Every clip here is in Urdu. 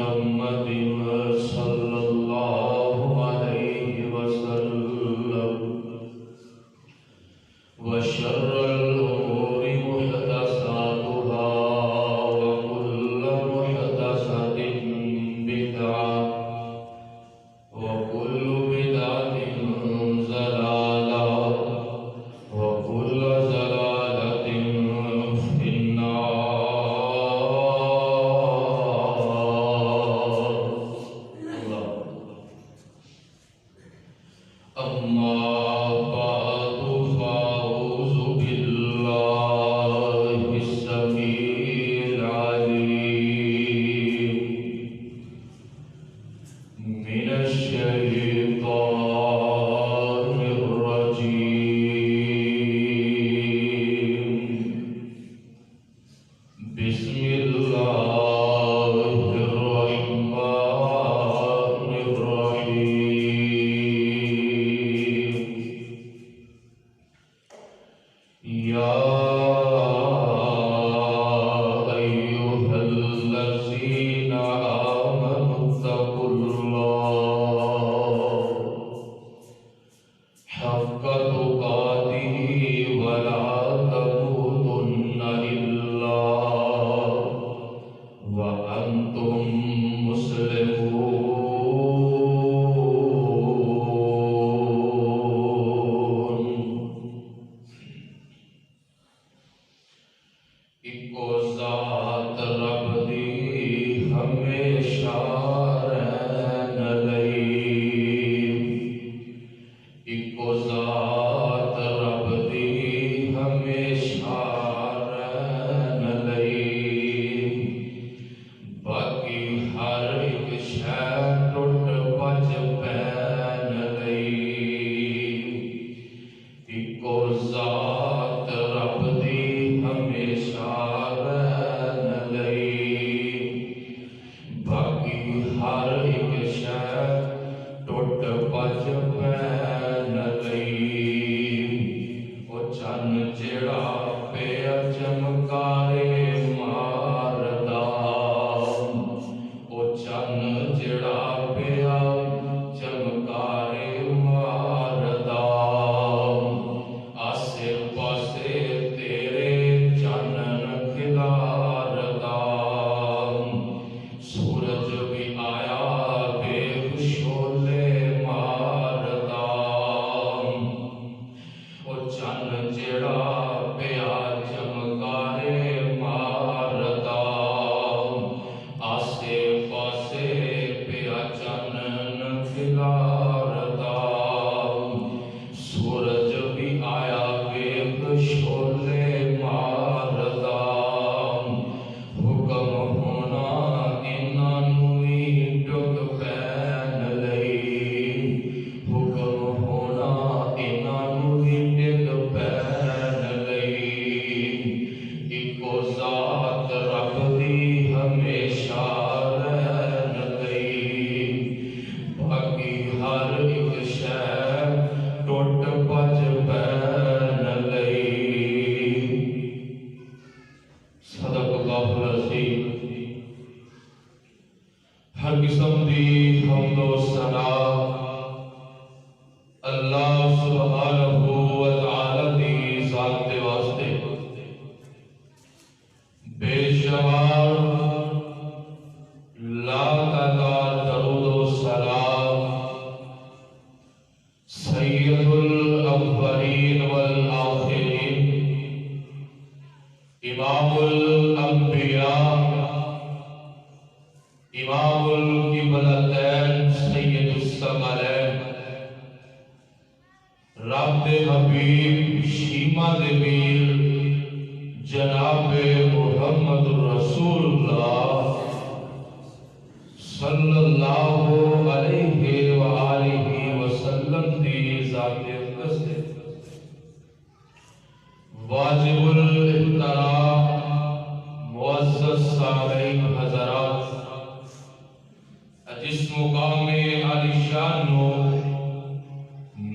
محمد صلی اللہ علیہ أما بعد فأعوذ بالله السميع العليم من الشيطان الرجيم. بسم الله الرحمن الرحيم. يا أيها الذين آمنوا اتقوا الله حق تقاته ولا تموتن إلا وأنتم مسلمون. اکو ذات رب دی ہمیشہ رہن لئی، اکو ذات رب دی ہمیشہ رہن لئی، باقی ہر ایک شے ٹوٹ بج پین لئی، اکو ذات رب دی ہمیشہ رہن لئی، باقی ہر ایک شے ٹوٹ بج پین لئی. او چن جڑا پیا چمکارے ماردا، او چن جڑا پیا چمکارے ماردا، آسے پاسے تیرے چانن کھلاردا، سورج بھی آیا بے شولے ماردا، او چن جڑا پیا چمکارے ماردا، آسے پاسے پیا چانن کھلاردا، سورج بھی آیا بے شولے ماردا، حکم ہونا انہاں نوں ہی ڈگ پین لئی، حکم ہونا انہاں نوں ہی ڈگ پین لئی، اکو ذات رب دی ہمیشہ رہن لئی، باقی ہر ایک شے ٹوٹ بج پین لئی. صدق اللہ العظیم. ہر قسم دی حمد و ثنا اللہ سبحانہ و تعالی دی ذات دے واسطے، بے شمار لا تعداد درود و سلام سید الاولین والآخرین، امام الانبیاء، امام القبلتین، سید الثقلین، رب دے حبیب شیما دے میر جناب محمد رسول اللہ صلی اللہ علیہ وآلہ وسلم دی ذات اقدس دے واجب الاحترام معزز سامعین حضرات، جس مقام عالی شان نو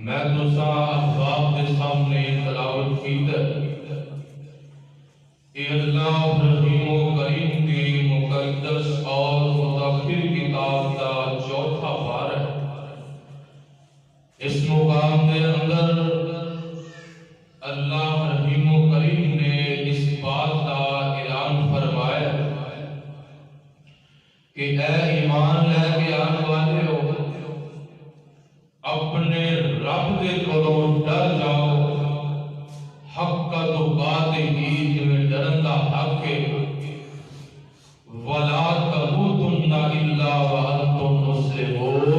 میں تساں احباب کے سامنے تلاوت کیتا، اے اللہ رحیم و کریم کی مقدس اور متاخر کتاب کا چوتھا پارہ. اس مقام کے اندر اللہ رحیم و کریم نے اس بات کا اعلان فرمایا کہ اے ایمان لے کے آنے والے ہو، اپنے رب دے کولوں ڈر جاؤ، حق تقاتہ جویں ڈرن دا حق ہے، ولا تموتن الا وانتم مسلمون،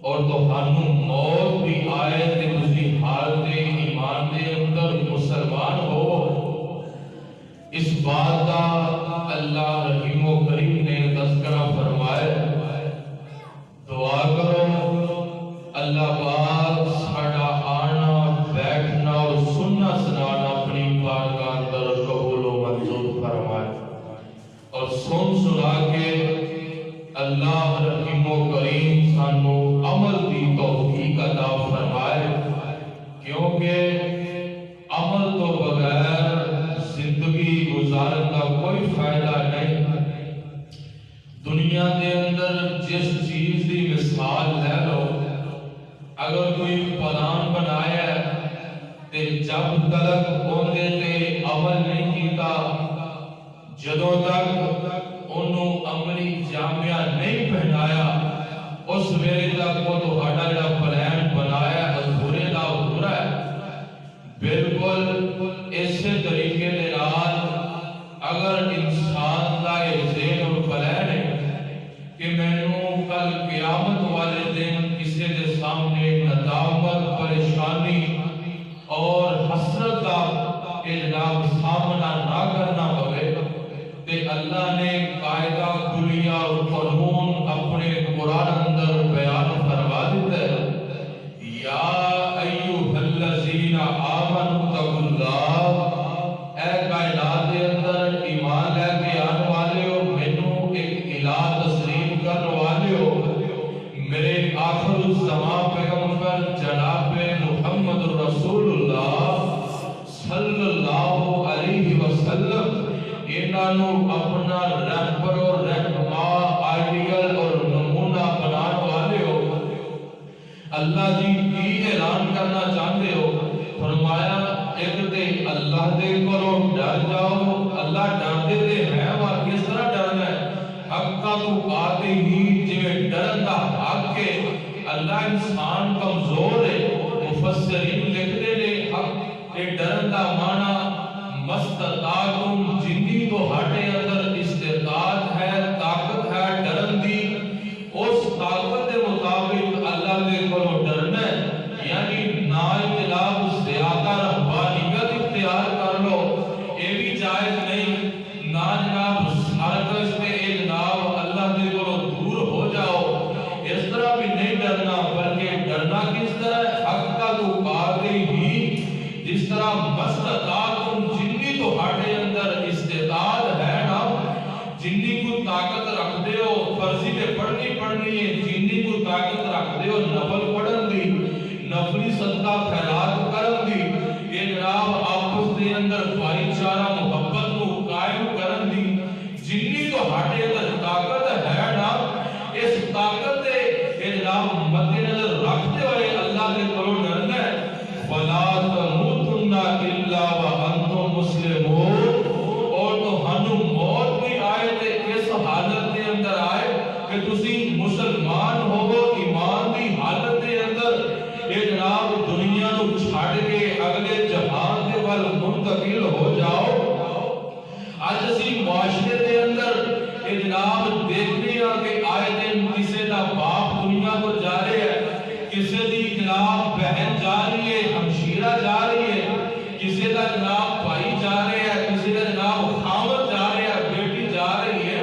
اور تمہانوں موت اللہ رحیم و کریم نے تذکرہ فرمائے، دعا کرو اللہ پاک ساڈا آنا بیٹھنا اور سننا سنانا اپنی بارگاہ اندر قبول و منظور فرمائے، اور سن سنا کے اللہ رحیم و کریم سانو عمل دی توفیق عطا فرمائے، کیونکہ عمل تو بغیر زندگی گزارن کا کوئی فائدہ نہیں۔ دنیا کے اندر جس چیز کی مثال لے لو، اگر کوئی پلان بنایا تے جب تک اوندے تے عمل نہیں کیتا، جدوں تک انہوں عملی جامعہ نہیں پہنایا، اس ویلے تک وہ تہاڈا جڑا پلان بنایا ادھورے دا ادھورا ہے۔ بالکل اسی طریقے دے نال اگر انسان دا ذہن اور پلان ہے کہ مینوں کل قیامت والے دن کسی دے سامنے ندامت، پریشانی اور حسرت کا جناب سامنا نہ کرنا پوے، تے اللہ نے قاعدہ کلیہ اور قانون اپنے قرآن اندر بیان فرما دیتا ہے، یا ایھا الذین آمنوا اتقوا اللہ، اے کائنات کے اندر ایمان لے کے آنے والے ہو، مینوں ایک الہ تسلیم کرنے والے ہو، میرے آخر الزمان پیغمبر جناب محمد رسول اللہ صلی اللہ علیہ وسلم انہوں اپنا رہبر اور رہنما، آئیڈیل اور نمونہ بنانے والے ہو، اللہ جی کی اعلان کرنا چاہتے ہو، فرمایا ایک تے اللہ دے کولوں ڈر جاؤ۔ اللہ ڈردے تے ہے، اور کس طرح ڈرنا ہے؟ حقا تقاتے ہی، جویں ڈرن دا حق ہے۔ اللہ انسان کمزور ہے، مفسرین لکھتے نے حق اے ڈرن دا معنی مستطاعتم، جنی تو ہاٹے اندر استطاعت ہے، طاقت ہے ڈرن دی، اس طاقت دے مطابق اللہ دے کولوں ڈرنا ہے، یعنی نا اطلاع زیادہ رہبانیت اختیار کر لو، یہ بھی جائز نہیں، نا جناب سرکش تے اے جناب اللہ دے کولوں دور ہو جاؤ، اس طرح بھی نہیں ڈرنا، بلکہ ڈرنا کس طرح ہے؟ حق کا تقاتے ہی، جس طرح مستطاعتم، جنی تو ہاٹے اندر استطاعت ہے نا، جنی کو طاقت رکھ دے ہو فرضی تے پڑھنی ہے، جنی کو طاقت رکھ دے ہو نفل پڑھن دی، نفلی صدقہ خیرات کرن دی، یہ جناب آپس دے اندر بھائی چارہ محبت کو قائم کرن دی، جنی تو ہاٹے اندر طاقت ہے نا، اس طاقت دے یہ جناب مد نظر رکھتے ہوئے اللہ دے کولوں ڈرنا ہے۔ وَلَا تَمُوتُنَّ إِلَّا وَأَنْتُمْ مُسْلِمُونَ، اور تہانوں موت بھی آئے تے اس حالت دے اندر آئے کہ تسی مسلمان ہوو، ایمان دی حالت دے اندر یہ جناب دنیا نو چھڑ کے اگلے جہان دے ول منتقل ہو جاؤ۔ آج اسی معاشرے دے اندر یہ جناب دیکھنے ہیں کہ آئے دن کسی دا باپ دنیا کو جا رہے ہے، کسی دی جناب بہن جا رہی ہے، ہمشیرہ جا رہی ہے، کسی دا جناب بھائی جا رہے ہے، کسی دا جناب خامد جا رہے ہے، بیٹی جا رہی ہے۔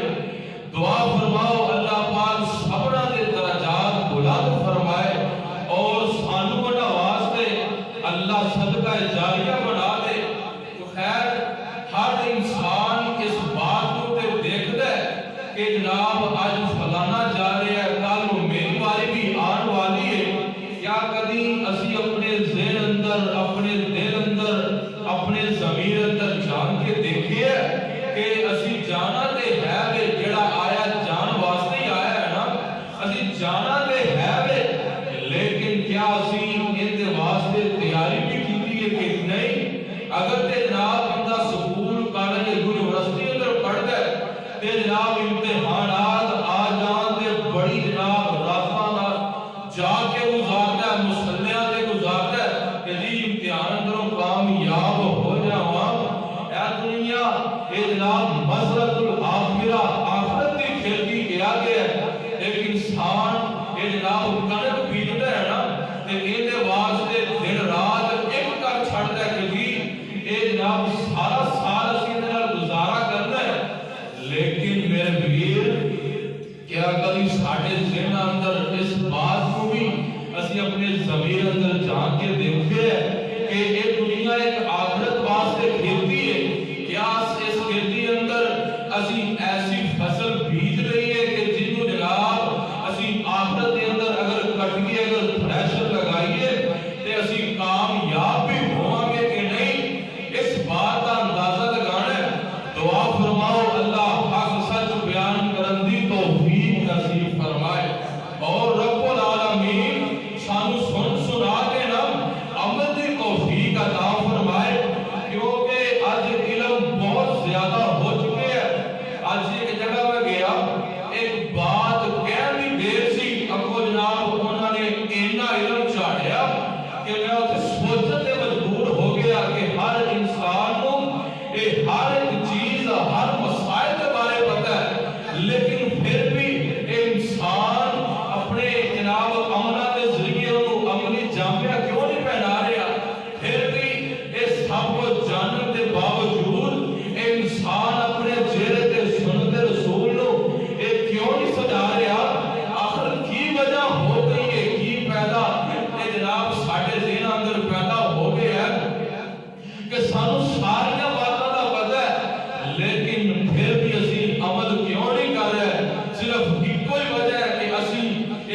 دعا فرماؤ اللہ پاک سبرہ دے درجات بلند فرمائے، اور سانو بڑا واسطے اللہ صدقہ جاریہ بنا دے۔ تو خیر ہر انسان اس بات کو تے دیکھ دے کہ جناب آج فلانا جا رہے ہے، کل میری باری بھی آن والی ہے، کیا کدی اسی اپنے ذہن اندر، اپنے دل اندر، اپنے ضمیر اندر جان کے دیکھے ہے کہ اسی جانا تے ہے وے، جڑا آیا جان واسطے ہی آیا ہے نا، اسی جانا تے ہے وے، لیکن کیا اسی ان دے واسطے تیاری بھی کی ہے کہ نہیں؟ اگر تے جناب بندہ سکول کالج یونیورسٹی اندر پڑھ گئے تے جناب امتحانات آ جان تے بڑی جناب راتاں جا کے گزارتا ہے، مسلیاں تے گزارتا ہے کہ جی امتحان اندروں کامیاب ہو جاواں۔ اے دنیا اے جناب مزرعۃ الآخرہ، آخرت کی کھیتی کیا گیا ہے، ایک انسان اے جناب کنک بیجتا ہے نا تے اے دے واسطے دن رات ایک کر چھڑتا ہے کہ جی اے جناب سارا سال اسی دے نال گزارا کرنا ہے،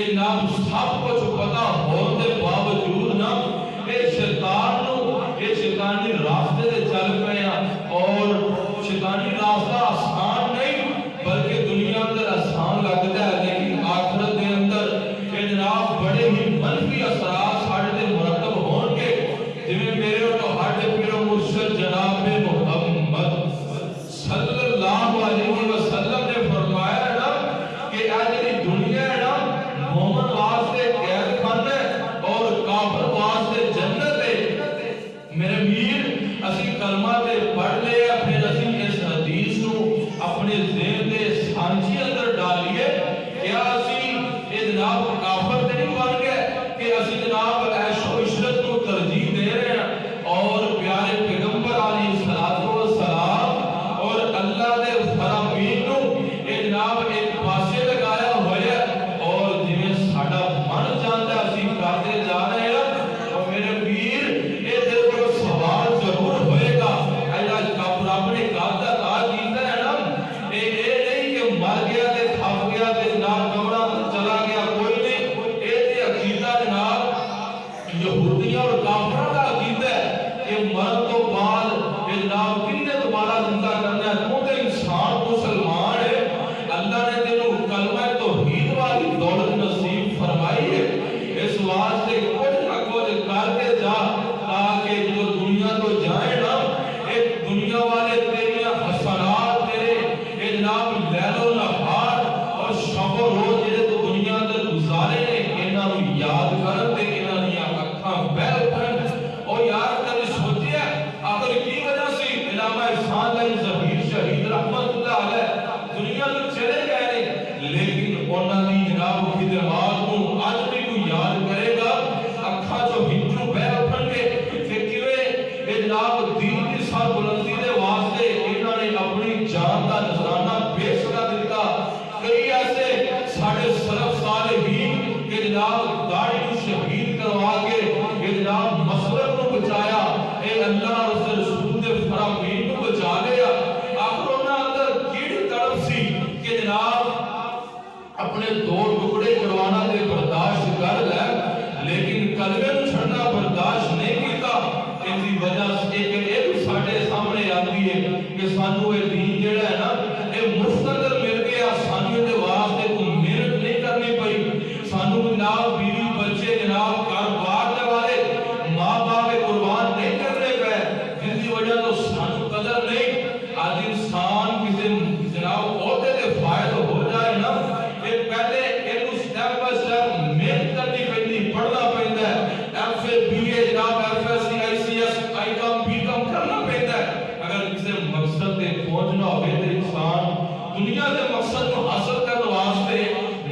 جناب سب کچھ پتا ہونے کے باوجود نا یہ شیطانی راستے سے چل پے اور شیطانی راستہ آسان نہیں بلکہ دنیا اندر آسان لگتا ہے لیکن آخرت کے اندر یہ جناب بڑے ہی منفی اثرات ساڑھے مرتب ہون کے جنہیں میرے اور تہاڈے پیر و مرشد جناب محمد صلی اللہ علیہ وسلم نے فرمایا ہے نا کہ آج دنیا ہے نا مومن واسطے قید خانہ ہے اور کافر واسطے جنت ہے۔ میرے میر اسی کلمہ تے پڑھ لے پھر اسی اس حدیث نو اپنے ذہن دے سانچی اندر ڈالیے کیا اسی جناب کافر تے نہیں بن گئے کہ اسی جناب عیش و عشرت کو ترجیح دے رہے ہیں اور پیارے پیغمبر علیہ السلام اور اللہ دے فرامین نو جناب ایک پاسے لگایا ہوا ہے اور جنہیں ساڑا من جانتا ہے اسی کرتے جا رہے ہیں اور میرے پیر یہ دل کو سوال ضرور ہوئے گا اللہ کافر اپنے قادہ کا جیتا ہے نا یہ نہیں کہ مر گیا تے تھپ گیا تے جناب کمرہ چلا گیا کوئی نہیں یہ عقیدہ جناب یہودیاں اور کافروں کا عقیدہ ہے کہ مرد تو بعد جناب کنے دوبارہ زندہ کرنا ہے تو تے انسان مسلمان ہے اللہ نے تینوں کلمہ توحید والی دولت نصیب فرمائی ہے اس واسطے کچھ نہ کچھ کر کے جا تاکہ جو دنیا تو جائے نا ایک دنیا والے تیری حسنات تیرے جناب لیل و نہار اور شب و روز جڑے تو دنیا اندر گزارے نے انہاں نوں یاد کرن تے انہاں دی اکھاں بہل اٹھن او یار کبھی سوچیا آخر کی وجہ سی علامہ احسان علی ظہیر شہید رحمت اللہ علیہ دنیا تو چلے گئے نہیں لیکن انہاں دی جناب خدمات کو اج بھی کوئی یاد کرے گا اکھاں جو ہنجو بہل اٹھن گے کہ کیویں جناب دین کی سر بلندی دے واسطے انہاں نے اپنی جان کا نذرانہ پیش کر دیتا کئی ایسے ساڑھے سلف صالحین کہ جناب داڑھی کو شہید کروا کے کہ جناب مسلک کو بچایا اے اللہ اور رسول دے فرامین کو بچا لیا آخر انہاں اندر کیڑی طرف سی کہ جناب اپنے دو ٹکڑے کروانا دے برداشت کر لے لیکن کلمے نو چھڑنا برداشت نہیں کیتا اس دی وجہ سے ایک ساڑھے سامنے آتی ہے کہ سانو اے دین جڑا ہے نا اے مفت اندر مل گیا سانو دے واسطے کوئی محنت نہیں کرنی پئی سانو جناب بیوی بچے جناب کاروبار دے والے ماں باپ قربان نہیں کرنے پے جس کی وجہ تو سانو قدر نہیں آج انسان کسی جناب عہدے دے فائد ہو جائے نا یہ پہلے اینو سٹیپ بائی سٹیپ محنت کرنی پہنی پڑھنا پہنتا ہے ایف اے بی اے جناب F S C I C S I com B com کرنا پہنتا ہے اگر کسی مقصد تے پہنچنا ہوئے تو انسان دنیا کے مقصد کو حاصل کرنے واسطے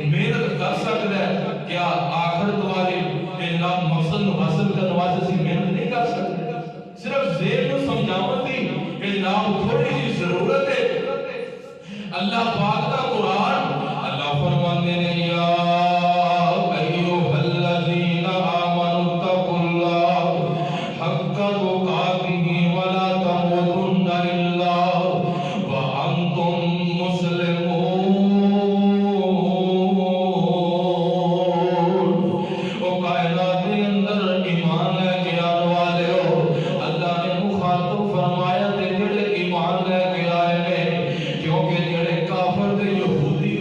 محنت کر سکتا ہے کیا آخرت والے جناب مقصد کو حاصل کرنے واسطے سی محنت نہیں کر سکتے صرف ذہن کو سمجھاوت دی کہ جناب تھوڑی سی ضرورت ہے اللہ پاک کا قرآن اللہ فرمانے نے یا ایوہ الذین آمنوا اتقوا اللہ حق تقاتہ ولا تموتن الا وانتم مسلمون او کائنات کے اندر ایمان لے کے آنے والے ہو اللہ نے مخاطب فرمایا تے جڑے ایمان لے کے آئے نے کیونکہ جڑے کافر تے یہودی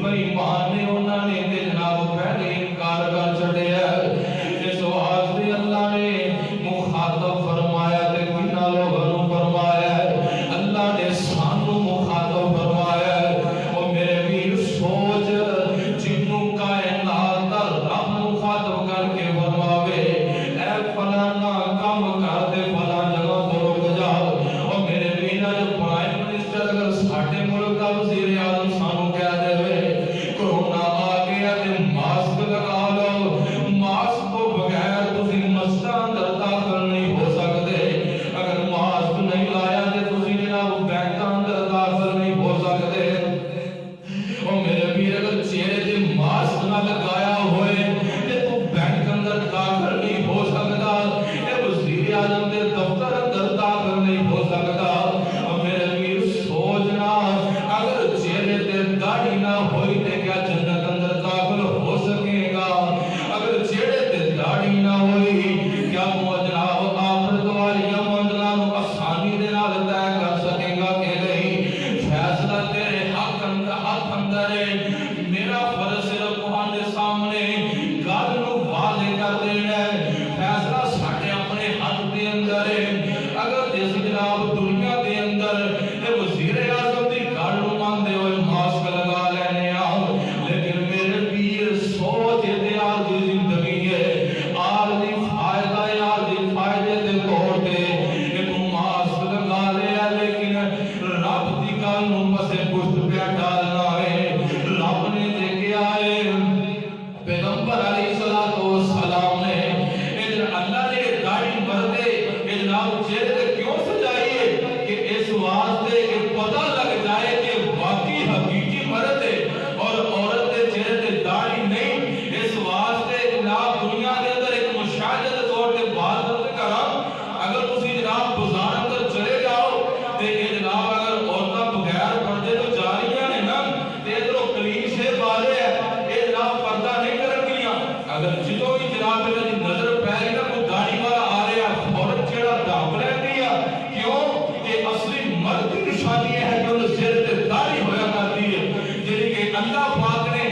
اگر جدوں ہی جناب انہاں دی نظر پے گئی نا کوئی داڑھی والا آ رہا فوراً چہرہ ڈھانپ لیندی ہے کیوں کہ اصلی مرد کی نشانی ہے کہ انہوں سر تے داڑھی ہویا کرتی ہے جیسے کہ اللہ پاک نے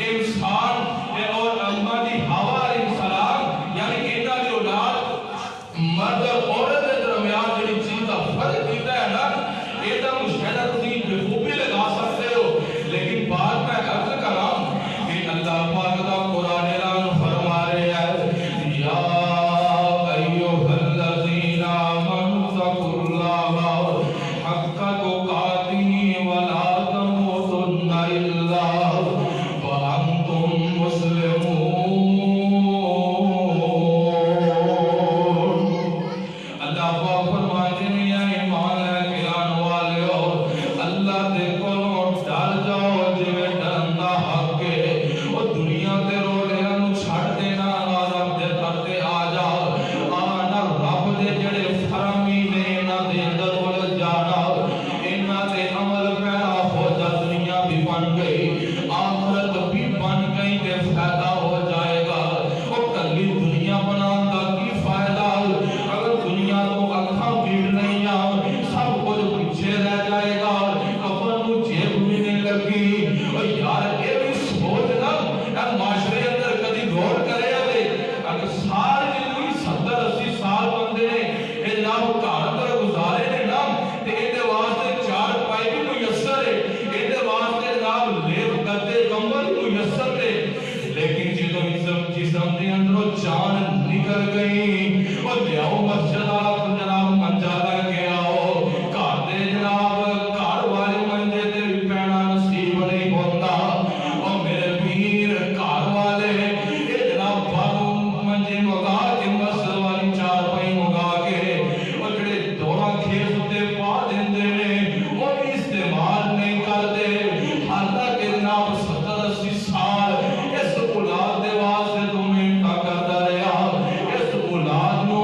انسان اور اماں دی ہوا علیہ السلام یعنی کہ انہاں دی اولاد مرد اور عورت کے درمیان جڑی چیز کا فرق کیتا ہے نا یہ تو مشاہدہ تسی بخوبی لگا سکتے ہو لیکن بات میں عرض کراں کہ اللہ پاک دا قرآن اعلان فرما رہا ہے یا ایھا الذین آمنوا اتقوا اللہ حق تقاتہ ولا تموتن الا وانتم مسلمون اللہ پاک فرماتے ہیں یا ایمان لے کے آن والے ہو اللہ دے کولوں ڈر جاؤ جویں ڈرنا حق ہے اور دنیا دے رولیاں نوں چھڈ دینا رب دے در تے آ جا آنا رب دے جڑے فرمی نے انہاں دے اندر ول جانا انہاں دے عمل پیرا ہو جا دنیا بھی بن گئی آخرت بھی بن گئی تے فائدہ ہو جائے گا او کلی دنیا بنان دا کی فائدہ اگر دنیا کو اکھاں بھیڑ نہیں آ سب کچھ پیچھے رہ جائے گا کفن نو جیب بھی نہیں لگی او یار اے بھی سوچ نا اے معاشرے اندر کدی غور کرے تے اگر ساری زندگی 70-80 سال بندے نے اے جناب گھر اندر گزارے نے نا تے اے دے واسطے چار پائی بھی میسر ہے اے دے واسطے جناب لیپ گدے کمبل میسر ہے لیکن جدوں جسم دے اندروں جان نکل گئی او لیاؤ مسجد والا جناب منجا لے کے آؤ گھر دے جناب گھر والے منجے تے بھی پینا نصیب نہیں ہوندا او میرے پیر گھر والے اے جناب باہوں منجے مگا کے مسجد والی چار پائی مگا کے او جڑے دوڑا کھیس تے پا دیندے نے او بھی استعمال نہیں کرتے حالانکہ جناب 70-80 سال اس اولاد دے واسطے تو محنت کردا رہیا اس اولاد نو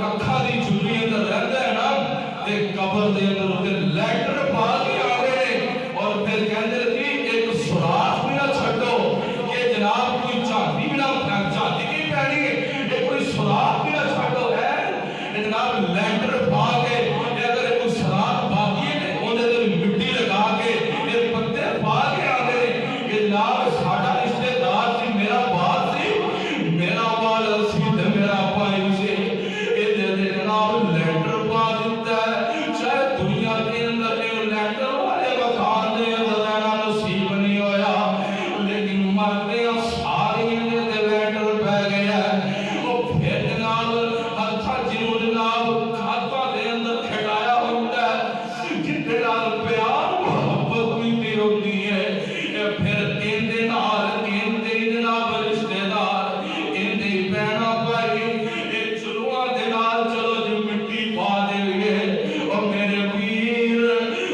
اکھا دی جھلی اندر رہتا ہے نا تے قبر دے اندر تے لیٹر پا کے آ گئے اور پھر کہندے جی ایک سوراخ بھی نہ چھڈو کہ جناب کوئی چاندی بھی نہ چاندی کی پینی ہے کوئی سوراخ بھی نہ چھڈو ہے جناب لیٹر پا کے اگر کوئی سوراخ باقی ہے اون دے مٹی لگا کے یہ پتے پا کے آ گئے کہ جناب ساڈا رشتہ دار سی میرا باپ سی میرا والد سی تے میرا بھائی سی اے دے جناب لیٹر پا دیتا ہے چاہے دنیا کے اندر اے لیٹر والے مکان دے اندر رہنا نصیب نہیں ہویا لیکن مرتے سارے دے لیٹر پہ گیا او پھر جناب ہتھا جنوں جناب کھاتا دے اندر کھڑایا ہوتا ہے جتے نال پیار محبت بھی ہوتی ہے پھر ان دے نال ان دے جناب رشتہ دار ان دے بہنا بھائی اے چلواں دے نال چلو جی مٹی پا دے گے اور میرے پیر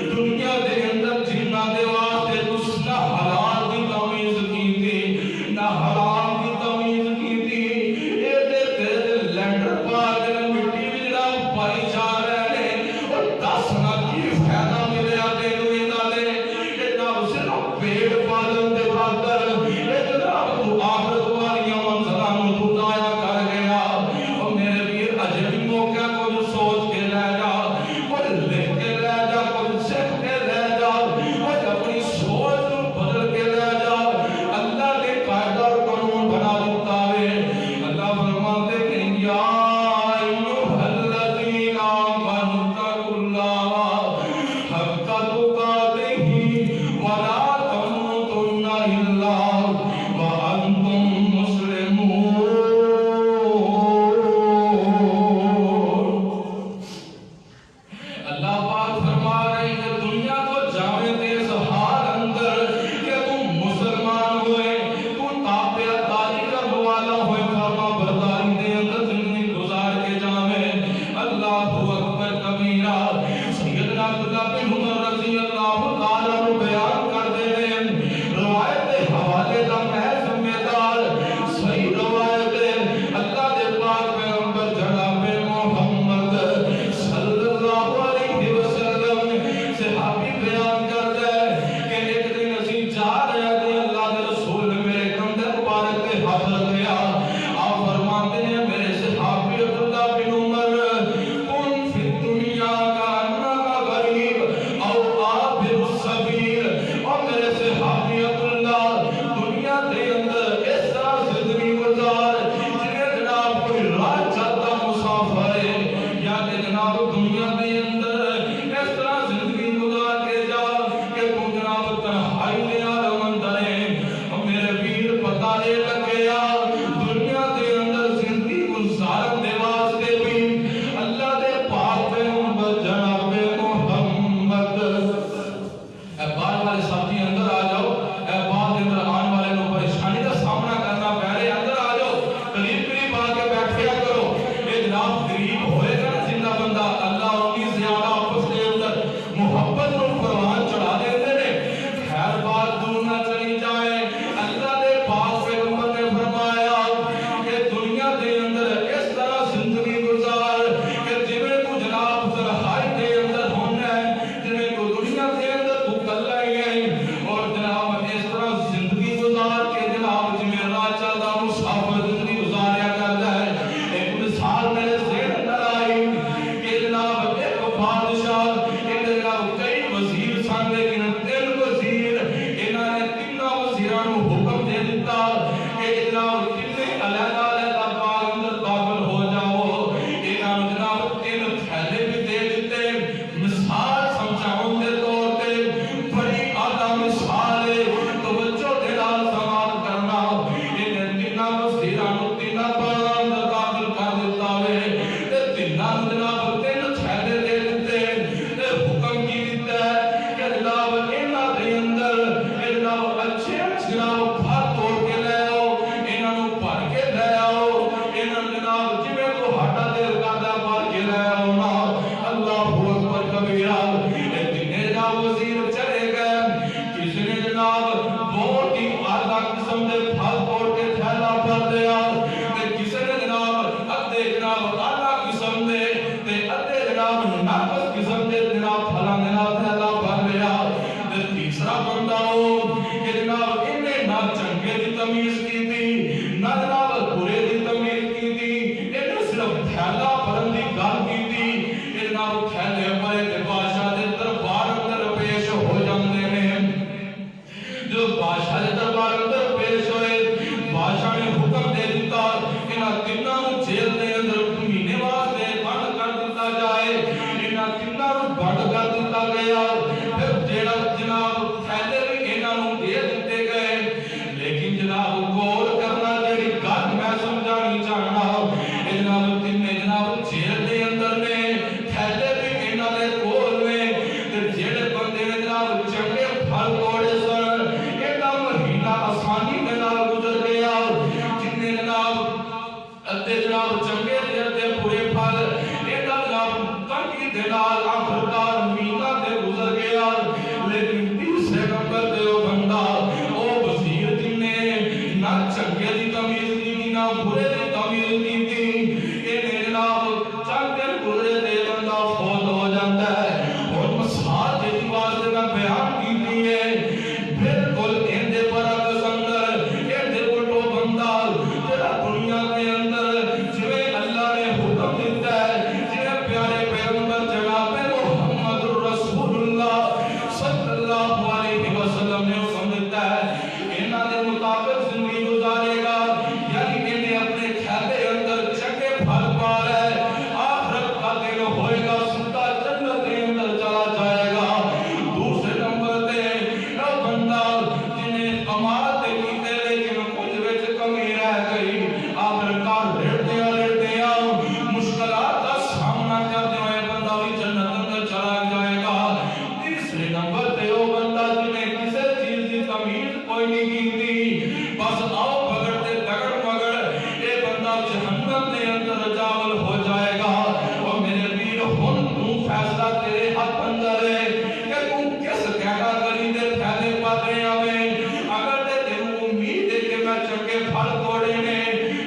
دنیا دے اندر جنہ دے واسطے تس نہ حلال دی تمیز کیتی نہ حرام دی تمیز کیتی اے دے تیرے لینڈر پا کے مٹی بھی جناب پائی جا رہے ہیں اور دس نہ کی فائدہ ملیا تینوں انہاں دے کہ جناب صرف پیڑ پالن دے خاطر اے جناب تو آخرت والیاں منزلاں نوں تو ضائع کر گیا اور میرے پیر اجے بھی موقع کچھ سوچ کے لے جا کچھ لکھ کے لے جا کچھ سکھ کے لے جا کچھ اپنی سوچ نوں بدل کے لے جا اللہ نے قاعدہ اور قانون بنا دیتا ہے اللہ فرماتے ہیں یا ایھا الذین آمنوا اتقوا اللہ حق تقاتہ ولا تموتن الا وانتم مسلمون اللہ پاک فرما رہے ہیں کہ دنیا کو جاوے دے اس حال اندر کہ تم مسلمان ہوئے تو تابعداری کا حوالہ ہوئے فرما برداری دے اندر زندگی گزار کے جاوے اللہ اکبر کبیرہ سیدنا عبداللہ بن عمر رضی اللہ تعالیٰ عنہ بیان کر دے رہے ہیں روایت دے حوالے دا میں ذمہ دار صحیح روایت ہے اللہ دے پاک پیغمبر جناب محمد صلی اللہ علیہ وسلم صحابی بیان کرتا ہے کہ ایک دن اسی جا رہے تھے اللہ دے رسول نے میرے کندھے مبارک پہ ہاتھ رکھا آپ فرماتے ہیں میرے صحابی عبداللہ بن عمر کن فی الدنیا کا انکا غریب او عابر السبیل اور میرے صحابی عبداللہ دنیا دے اندر اس طرح زندگی گزار جنہیں جناب کوئی راہ چلتا مسافر ہے یا کہ جناب دنیا دے اندر اس طرح زندگی گزار کے جا کہ تم جناب تنہائی میں عالم اندر ہے اور میرے پیر پتہ نہیں لگیا دنیا دے اندر زندگی گزارن دے واسطے بھی اللہ دے پاک پیغمبر جناب محمد اے بار والے ساتھی اندر آ جاؤ اے بعد اندر آن والے نو پریشانی کا سامنا کرنا پہلے اندر آ جاؤ قریب قریب آ کے بیٹھیا کرو اے جناب قریب ہوئے گا نا زندہ بندہ اللہ ان کی زیادہ آپس کے اندر محبت نو پروان چڑھا دیتے نے خیر بات دور نہ چلی جائے اللہ دے پاک پیغمبر نے فرمایا کہ دنیا دے اندر اس طرح زندگی گزار کہ جویں تو جناب تنہائی دے اندر ہونا ہے جویں تو دنیا دے اندر تو کلا ہی ہے اور جناب اس طرح زندگی گزار کے جناب جویں راہ چلدا مسافر زندگی گزاریا کرتا ہے ایک مثال میرے ذہن اندر آئی کہ جناب ایک بادشاہ ایک جناب کئی وزیر سن لیکن تین وزیر انہاں نے تینوں وزیراں نوں حکم دے دیتا کہ جناب تینے علیحدہ علیحدہ باغ اندر داخل ہو جاؤ انہاں نوں جناب تین تھیلے بھی دے دیتے مثال سمجھاؤں دے طور تے بڑی اعلیٰ مثال ہے توجہ دے نال سماعت کرنا انہیں تینوں وزیراں نوں تینوں باغ اندر داخل کر دیتا ہے تے تینوں نوں جناب تین تھیلے دے دیتے تے حکم کی دیتا ہے کہ جناب انہاں دے اندر جناب اچھے جناب پھل توڑ کے لے آؤ انہاں نوں چنگے دی تمیز کی تھی، نہ جناب برے دی تمیز کی تھی، یہ صرف تھیلا بھرن دی گل کی تھی، یہ جناب تھیلے بھرے تے بادشاہ دے دربار اندر پیش ہو جاندے ہیں۔ جو بادشاہ دے دربار اندر پیش ہوئے، بادشاہ نے حکم دے دیتا انہاں تیناں نوں جیل دے اندر مہینے واسطے بند کر دیتا جائے، انہاں تیناں نوں بند کر دیتا گیا۔ پھر جیڑا جناب تھیلے بھی انہاں نوں دے دیتے گئے، لیکن جناب غور کرنا جڑی گل میں سمجھانی چاہنا، جناب تینے جناب جیل دے اندر نے، تھیلے بھی انہاں دے کول نے، تے جڑے بندے نے جناب چنگے پھل توڑے سن، ایڈا مہینہ آسانی دے نال گزر گیا، جنے جناب ادھے جناب چنگے تے ادھے برے پھل، ایڈا جناب تنگی دے نال آخرکار مہینہ تے گزر گیا۔ لیکن تیسرے نمبر تے او بندہ، او وزیر جنے نہ چنگے دی تمیز کی نہ برے دی تمیز کی تھی، انہیں جناب چند دن گزرے تے بندہ فوت ہو جاتا ہے۔ اور مثال جیسی واسطے میں بیان کی ہے، بالکل اندے برعکس اندر اندے الٹو بندہ جڑا دنیا کے اندر جویں اللہ نے حکم دیتا ہے، جویں پیارے پیغمبر جناب محمد رسول اللہ صلی اللہ علیہ وسلم نے حکم دیتا ہے، انہاں دے مطابق زندگی گزارے گا، یعنی انہیں اپنے تھیلے اندر چنگے پھل پا ہے، آخرت کا دن ہوئے گا سیدھا جنت کے اندر چلا جائے گا۔ دوسرے نمبر تے او بندہ جنہیں امانت کیتے لیکن کچھ وچ کمی رہ گئی، آخرکار لڑدیا مشکلات کا سامنا کرتے ہوئے بندہ بھی جنت اندر چلا جائے گا۔ تیسرے نمبر تے او بندہ جنہیں کسی چیز کی تمیز کوئی نہیں کیتی، بس آؤ بگڑ تے دگڑ مگڑ، اے بندہ جہنم دے اندر جاول ہو جائے گا۔ اور میرے ویر ہن تو فیصلہ تیرے ہاتھ اندر ہے کہ تو کس کیٹاگری دے تھیلے پاتے آویں۔ اگر تے تینوں امید ہے کہ میں چنگے پھل توڑے نے،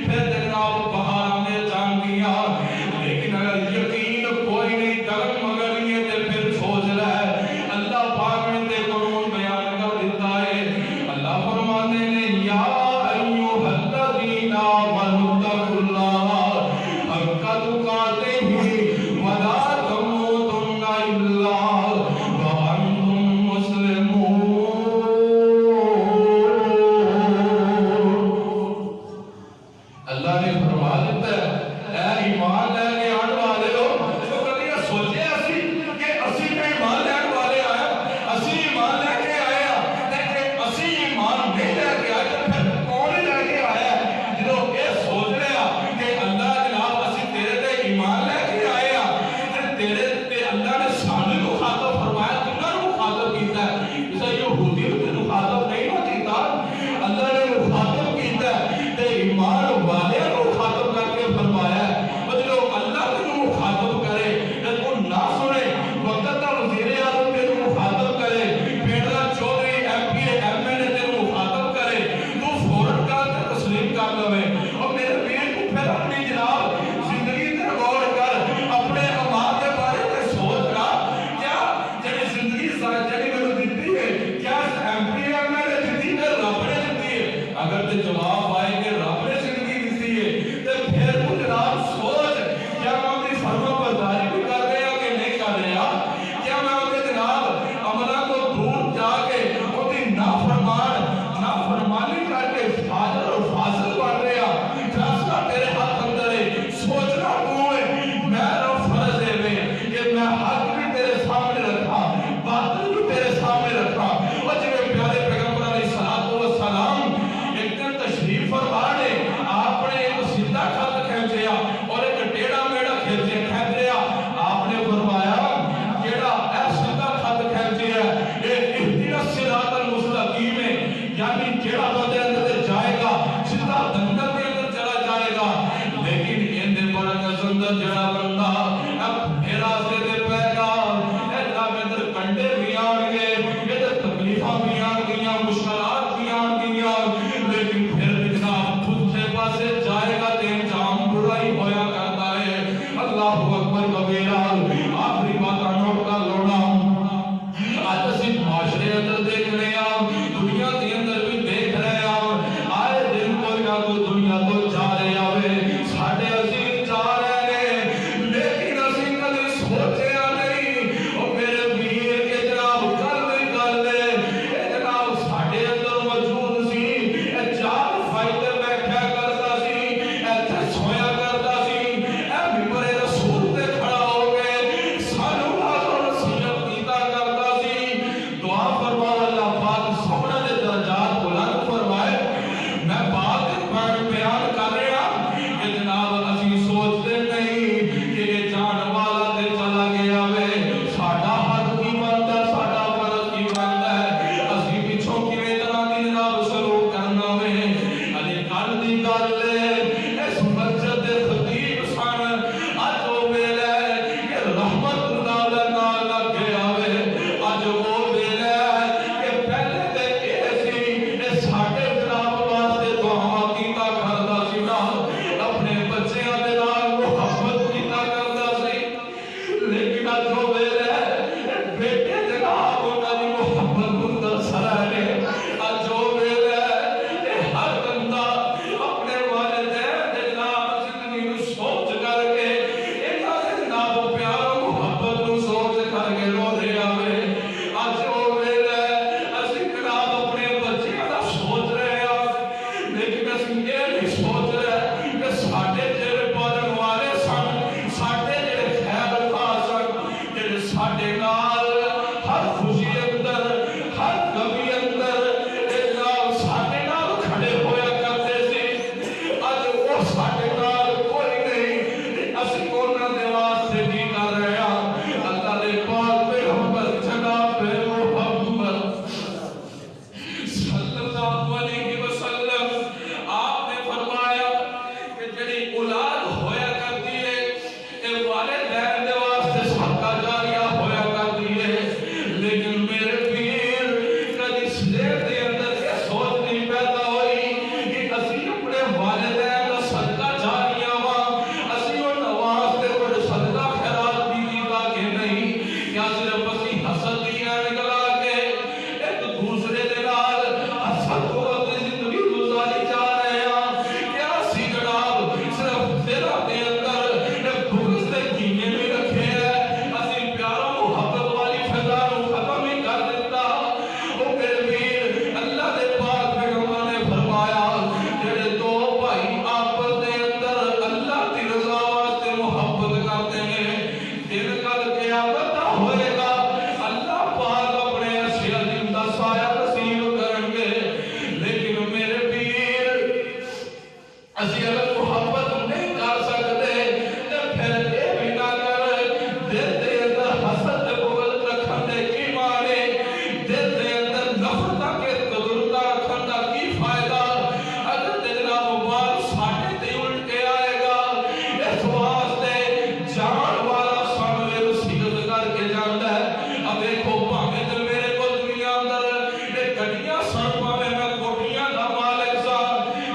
پھر جناب بہاراں دے جان گیا، لیکن اگر یقین کوئی نہیں دگڑ مگڑ نہیں ہے تے پھر سوچ رہا ہے۔ اللہ پاک نے تے قانون بیان کر دیتا ہے، اللہ فرماتے ہیں یا ایھا الذین آمنوا اتقوا اللہ حق تقاتہ ولا تموتن الا وانتم مسلمون۔ اللہ نے فرما دیتا ہے اے ایمان لے کے آنے والے ہو، تو کبھی یہ سوچے اسی کہ اسی میں ایمان لے والے آئے، اسی ایمان لے کے آئے ہیں، لیکن اسی ایمان نہیں لے کے آئے تو پھر کون لے کے آیا ہے؟ جنہوں یہ سوچ رہے ہیں کہ اللہ جناب اسی تیرے تے ایمان لے کے آئے ہیں، پھر تیرے تے اللہ نے سانے کو خاطب فرمایا، کنہاں کو خاطب کیتا ہے؟ اسے یہودی تے مخاطب نہیں نہ کیتا، اللہ نے مخاطب کیتا ہے تے ایمان والے کو خاطب کر کے فرمایا ہے۔ اور جو اللہ کو مخاطب کرے جب وہ نہ سنے، وقت کا وزیر اعظم کے مخاطب کرے، پیڑا Chaudhry M P M N A کے مخاطب کرے، تو فوراً کا تسلیم کر لوے۔ اور میرے ویر کو پھر اپنی جناب زندگی تے غور کر، اپنے اعمال کے بارے میں سوچ رہا، کیا جڑی زندگی جڑی میں دیتی ہے، کیا ایم پی ایم این اے دیتی ہے رب نے دیتی ہے؟ اگر تے جواب آئے کہ رب نے زندگی دیتی ہے تو پھر وہ جناب سوچ، کیا میں اپنی فرما برداری بھی کر رہا کہ نہیں کر رہا؟ کیا میں اپنے جناب عملہ کو دور جا کے اپنی نافرمانی کر کے فاضل اور فاضل بن رہا؟ فیصلہ تیرے ہاتھ اندر ہے، سوچنا تو ہے۔ میرا فرض ہے کہ میں حق بھی تیرے سامنے رکھا، باطل بھی تیرے سامنے رکھا۔ اور جب پیارے پیغمبر علیہ السلام ایک دن تشریف فرما نے آپ نے ایک سیدھا خط کھینچیا اور ایک ٹیڑھا میڑا کھینچیا، آپ نے فرمایا جیڑا اے سیدھا خط کھینچیا ہے یہ اہدنا الصراط المستقیم ہے، یعنی جیڑا بندے اندر جائے گا سیدھا جنت کے اندر چلا جائے گا۔ لیکن اندے برعکس اندر جڑا بندہ اب میرا سے دے پائے گا، اللہ میں اندر کنڈے بھی آن گے، ادھر تکلیفاں بھی آن گیا، مشکلات بھی آن گیا، لیکن پھر جناب دوسرے پاسے جائے گا تے انجام برائی ہویا کرتا ہے۔ اللہ اکبر کبیرہ۔ آخری بات نوٹ کر لونا، آج اسی معاشرے اندر دیکھ رہے ہیں، دنیا کے اندر بھی دیکھ رہے ہیں دی گل اس مسجد دے خطیب سن اج او ویلا کہ رحمت نال نال لگے آوے اج او ویلا کہ پہلے تے اے سی اے ساڈے جناب واسطے دعا کیتا کردا سی نا اپنے بچیاں دے نال محبت کیتا کردا سی لیکن اج او ویلا بیٹے دے نال انہاں دی محبت نوں درسا ہے اج او ویلا ہر بندہ اپنے والدین دے نام زندگی نوں سوچ کر کے انہاں دے نام پیار و محبت نوں سوچ کر کے رو رہا ہے اج او ویلا اسی جناب اپنے بچیاں دا سوچ رہے ہاں لیکن اسی یہ نہیں سوچ رہے کہ ساڈے جڑے پڑھن والے سن ساڈے جڑے خیر خواہ سن جڑے ساڈے نال ہر خوشی اندر ہر غمی اندر جناب ساڈے نال کھڑے ہویا کرتے سی اج وہ ساڈے نال کوئی نہیں اسی انہاں دے واسطے کی کر رہے ہاں اللہ دے پاک پیغمبر جناب محمد صلی اللہ علیہ وسلم آپ نے فرمایا کہ جڑی اولاد ہویا کرتی ہے اے والدین دے واسطے صدقہ جاریہ ہویا کرتی ہے لیکن میرے پیر کدی سلیب دے اندر یہ سوچ نہیں پیدا ہوئی کہ اسی اپنے والدین دا صدقہ جاریہ ہوا اسی ان واسطے کوئی صدقہ خیرات بھی دیتا کہ نہیں کیا صرف اسی حسد دیا نکلا کے ایک دوسرے دے نال حسد کو اپنی زندگی گزاری جا رہے ہیں کیا اسی جناب صرف تیرا دے اندر ایک بغض دے کینے بھی رکھے ہیں اسی پیارا محبت والی فضا نوں ختم ہی کر دیتا او میرے پیر اللہ دے پاک پیغمبر نے فرمایا جڑے دو بھائی آپس دے اندر اللہ دی رضا واسطے محبت کرتے ہیں دن کل قیامت دا ہوئے گا اللہ پاک اپنے عرش عظیم دا سایہ نصیب کریں گے لیکن میرے پیر اسی اگر محبت نہیں کر سکتے تے پھر اے بھی نہ کر دل دے اندر حسد تے بغض رکھن دے کی مانے دل دے اندر نفرت کے تدرتا رکھن دا کی فائدہ اگر تے جناب بار ساڈے تے الٹ کے آئے گا اس واسطے جان والا سامنے وصیت کر کے جاندا ہے اب دیکھو بھاویں تے میرے کو دنیا اندر اے گڈیاں سن پاویں میں کوٹھیاں دا مالک سا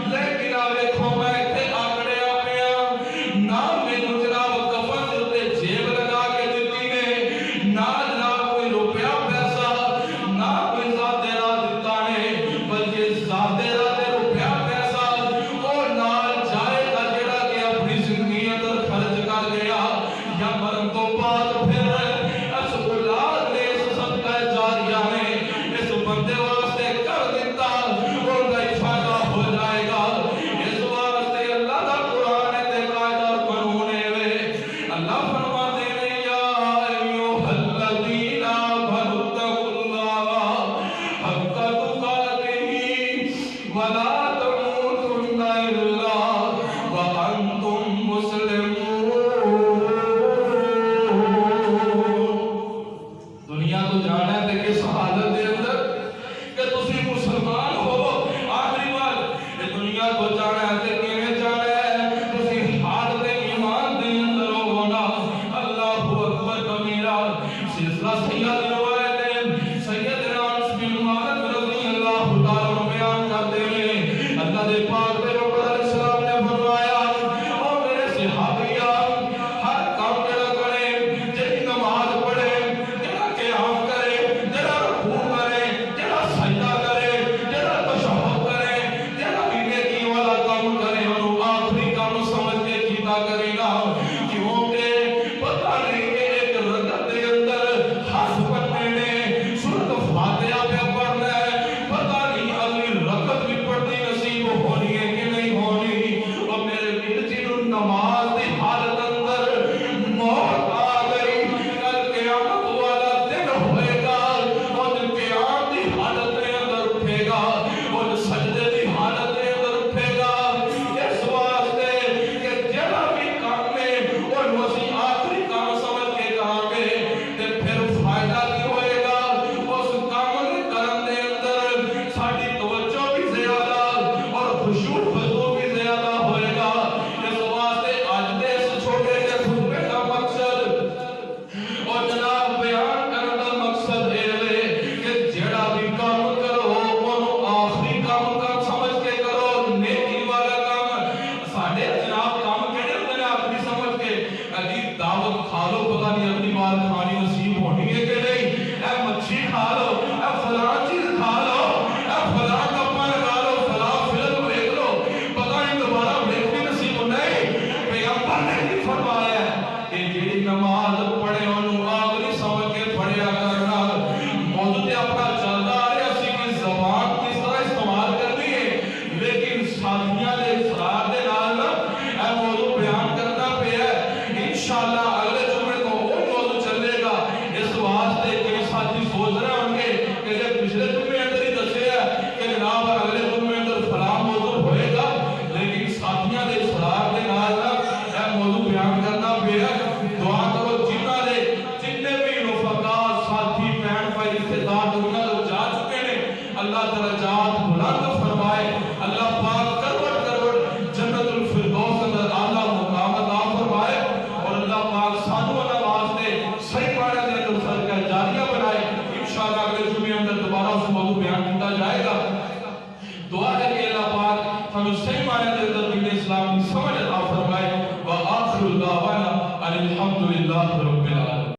لیکن آ دیکھو میں ایتھے آکڑیا پیا نہ مینوں جناب کفن دے تے جیب لگا کے دتی نے نہ جناب کوئی روپیہ پیسہ نہ کوئی ذات راہ دتا نے بلکہ ذات راہ تے روپیہ پیسہ او نال جائے گا جڑا کہ اپنی زندگی اندر خرچ کر گیا یا مرن تو بعد پھر اس اولاد نے اس صدقہ جاریہ نے اس بندے واسطے کر دیتا اور دا فائدہ ہو جائے گا اس واسطے اللہ دا قرآن تے قاعدہ اور قانون ہے اللہ فرماتے ہیں یا ایھا الذین آمنوا اتقوا اللہ حق تقاتہ ولا تموتن الا وانتم مسلمون دنیا تو جانا ہے تے کس حالت دے اندر کہ تسی مسلمان ہو آخری بار یہ دنیا کو جانا ہے تے کیویں جانا ہے تسی حالت ایمان دے اندر ہونا اللہ اکبر کبیرہ سلسلہ سیاہ روایت ہے سیدنا انس بن مالک رضی اللہ تعالی عنہ بیان کرتے ہیں اللہ دے پاک پیغمبر علیہ السلام نے فرمایا او میرے صحابیہ ہر کام جڑا کرے جڑی نماز پڑھے جڑا قیام کرے جڑا رکوع کرے جڑا سجدہ کرے جڑا تشہد کرے جڑا بھی نیکی والا کام کرے انہوں آخری کام سمجھ کے کیتا کرے گا کیونکہ پتہ نہیں کہ ایک رکعت دے اندر ہاتھ پڑھنے نے سورۃ فاتحہ پہ پڑھنا ہے پتہ نہیں اگلی رکعت بھی پڑھنی نصیب ہونی ہے کہ نہیں ساتھیاں دے اصرار دے نال اے موضوع بیان کرنا پیا ہے۔ انشاءاللہ اگلے جمعے کو وہ موضوع چلے گا۔ اس واسطے کئی ساتھی سوچ رہے ہوں گے کہ جب پچھلے جمعے اندر ہی دسے ہے کہ جناب اگلے جمعے اندر فلاں موضوع ہوئے گا، لیکن ساتھیاں دے اصرار دے نال اے موضوع بیان کرنا پیا ہے۔ دعا کرو جنہ دے جتنے بھی رفقا ساتھی بہن بھائی رشتے دار دنیا تو جا چکے ہیں، اللہ درجات بلند فرمائے، اللہ پاک کروڑ کروڑ جنت الفردوس اندر اعلیٰ مقام عطا فرمائے، اور اللہ پاک سانو اللہ واسطے صحیح معنی دے اندر صدقہ جاریہ بنائے۔ انشاءاللہ اگلے جمعے اندر دوبارہ اس موضوع بیان کیتا جائے گا۔ دعا ہے کہ اللہ پاک ہمیں صحیح معنی دے اندر